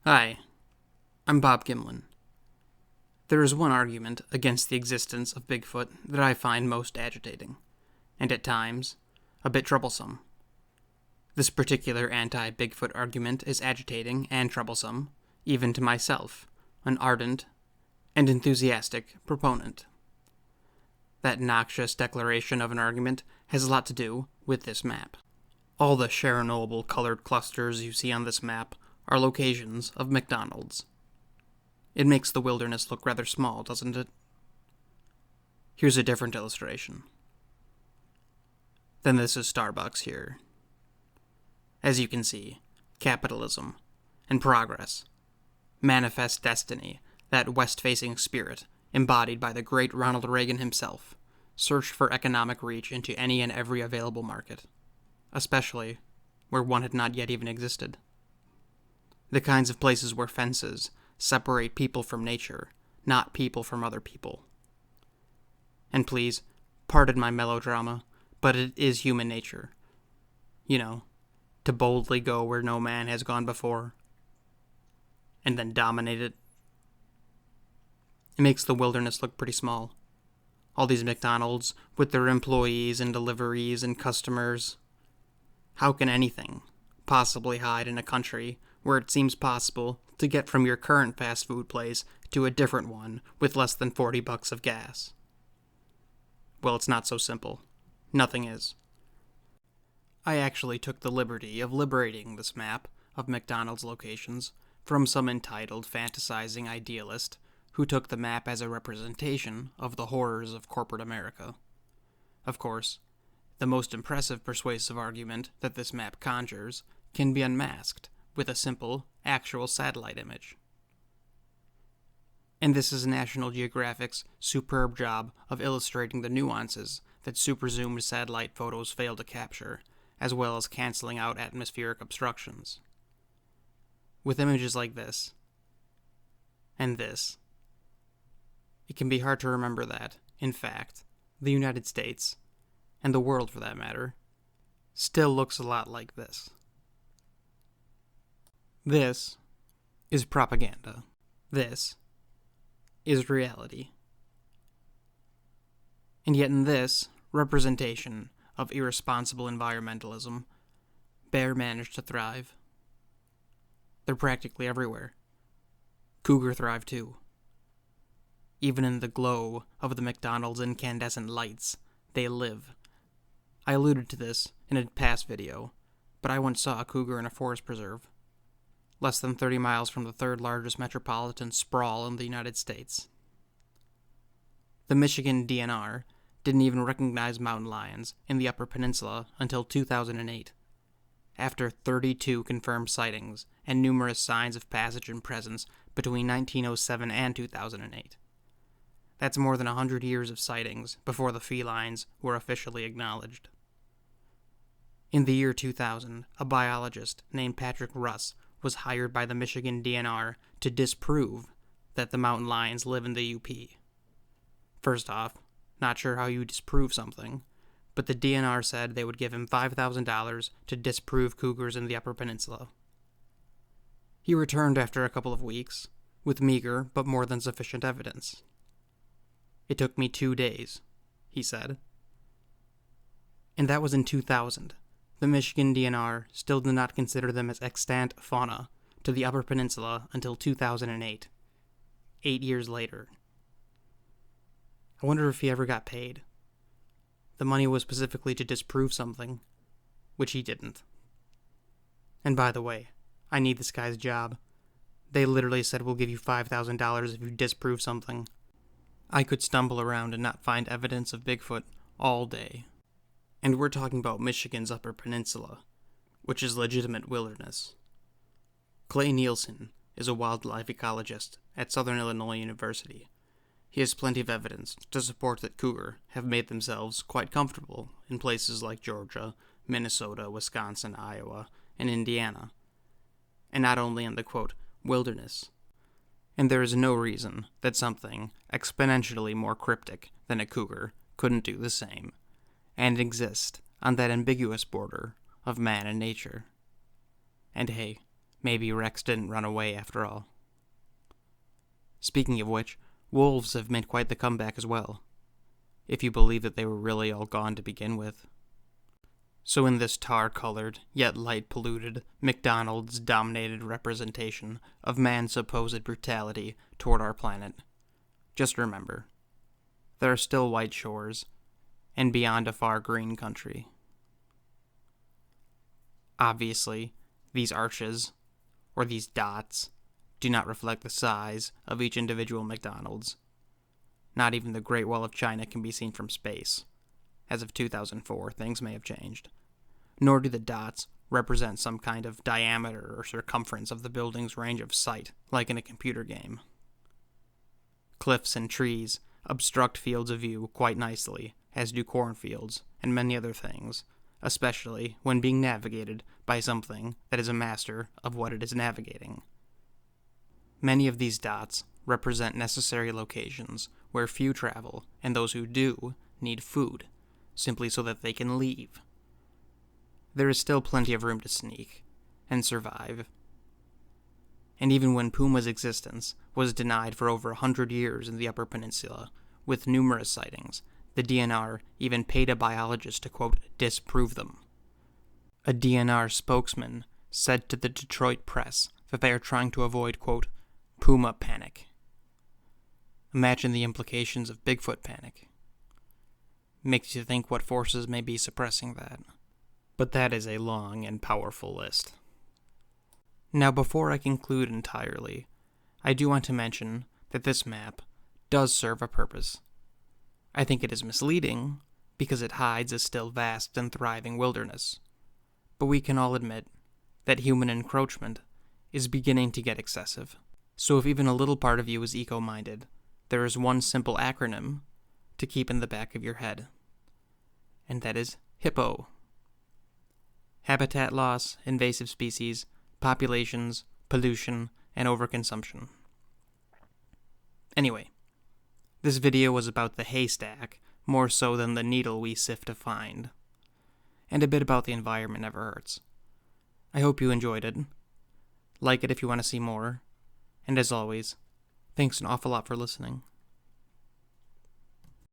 Hi, I'm Bob Gimlin. There is one argument against the existence of Bigfoot that I find most agitating, and at times, a bit troublesome. This particular anti-Bigfoot argument is agitating and troublesome, even to myself, an ardent and enthusiastic proponent. That noxious declaration of an argument has a lot to do with this map. All the Chernobyl colored clusters you see on this map are locations of McDonald's. It makes the wilderness look rather small, doesn't it? Here's a different illustration. Then this is Starbucks here. As you can see, capitalism and progress, manifest destiny, that west-facing spirit embodied by the great Ronald Reagan himself, searched for economic reach into any and every available market, especially where one had not yet even existed. The kinds of places where fences separate people from nature, not people from other people. And please, pardon my melodrama, but it is human nature. You know, to boldly go where no man has gone before, and then dominate it. It makes the wilderness look pretty small. All these McDonald's with their employees and deliveries and customers. How can anything possibly hide in a country where it seems possible to get from your current fast food place to a different one with less than $40 of gas? Well, it's not so simple. Nothing is. I actually took the liberty of liberating this map of McDonald's locations from some entitled fantasizing idealist who took the map as a representation of the horrors of corporate America. Of course, the most impressive persuasive argument that this map conjures can be unmasked with a simple, actual satellite image. And this is National Geographic's superb job of illustrating the nuances that super-zoomed satellite photos fail to capture, as well as canceling out atmospheric obstructions. With images like this, and this, it can be hard to remember that, in fact, the United States, and the world for that matter, still looks a lot like this. This is propaganda. This is reality. And yet in this representation of irresponsible environmentalism, bear managed to thrive. They're practically everywhere. Cougar thrive too. Even in the glow of the McDonald's incandescent lights, they live. I alluded to this in a past video, but I once saw a cougar in a forest preserve, less than 30 miles from the third largest metropolitan sprawl in the United States. The Michigan DNR didn't even recognize mountain lions in the Upper Peninsula until 2008, after 32 confirmed sightings and numerous signs of passage and presence between 1907 and 2008. That's more than 100 years of sightings before the felines were officially acknowledged. In the year 2000, a biologist named Patrick Russ was hired by the Michigan DNR to disprove that the mountain lions live in the UP. First off, not sure how you disprove something, but the DNR said they would give him $5,000 to disprove cougars in the Upper Peninsula. He returned after a couple of weeks, with meager but more than sufficient evidence. "It took me 2 days," he said. And that was in 2000. The Michigan DNR still did not consider them as extant fauna to the Upper Peninsula until 2008, 8 years later. I wonder if he ever got paid. The money was specifically to disprove something, which he didn't. And by the way, I need this guy's job. They literally said we'll give you $5,000 if you disprove something. I could stumble around and not find evidence of Bigfoot all day. And we're talking about Michigan's Upper Peninsula, which is legitimate wilderness. Clay Nielsen is a wildlife ecologist at Southern Illinois University. He has plenty of evidence to support that cougar have made themselves quite comfortable in places like Georgia, Minnesota, Wisconsin, Iowa, and Indiana. And not only in the, quote, wilderness. And there is no reason that something exponentially more cryptic than a cougar couldn't do the same, and exist on that ambiguous border of man and nature. And hey, Maybe Rex didn't run away after all. Speaking of which, wolves have made quite the comeback as well, if you believe that they were really all gone to begin with. So in this tar-colored, yet light-polluted, McDonald's-dominated representation of man's supposed brutality toward our planet, just remember, there are still white shores, and beyond a far green country. Obviously, these arches, or these dots, do not reflect the size of each individual McDonald's. Not even the Great Wall of China can be seen from space. As of 2004, things may have changed. Nor do the dots represent some kind of diameter or circumference of the building's range of sight, like in a computer game. Cliffs and trees obstruct fields of view quite nicely, as do cornfields and many other things, especially when being navigated by something that is a master of what it is navigating. Many of these dots represent necessary locations where few travel, and those who do need food, simply so that they can leave. There is still plenty of room to sneak and survive. And even when puma's existence was denied for over 100 years in the Upper Peninsula, with numerous sightings, the DNR even paid a biologist to, quote, disprove them. A DNR spokesman said to the Detroit Press that they are trying to avoid, quote, puma panic. Imagine the implications of Bigfoot panic. Makes you think what forces may be suppressing that. But that is a long and powerful list. Now, before I conclude entirely, I do want to mention that this map does serve a purpose. I think it is misleading because it hides a still vast and thriving wilderness. But we can all admit that human encroachment is beginning to get excessive. So if even a little part of you is eco-minded, there is one simple acronym to keep in the back of your head. And that is HIPPO. Habitat loss, invasive species, populations, pollution, and overconsumption. Anyway, this video was about the haystack more so than the needle we sift to find. And a bit about the environment never hurts. I hope you enjoyed it. Like it if you want to see more. And as always, thanks an awful lot for listening.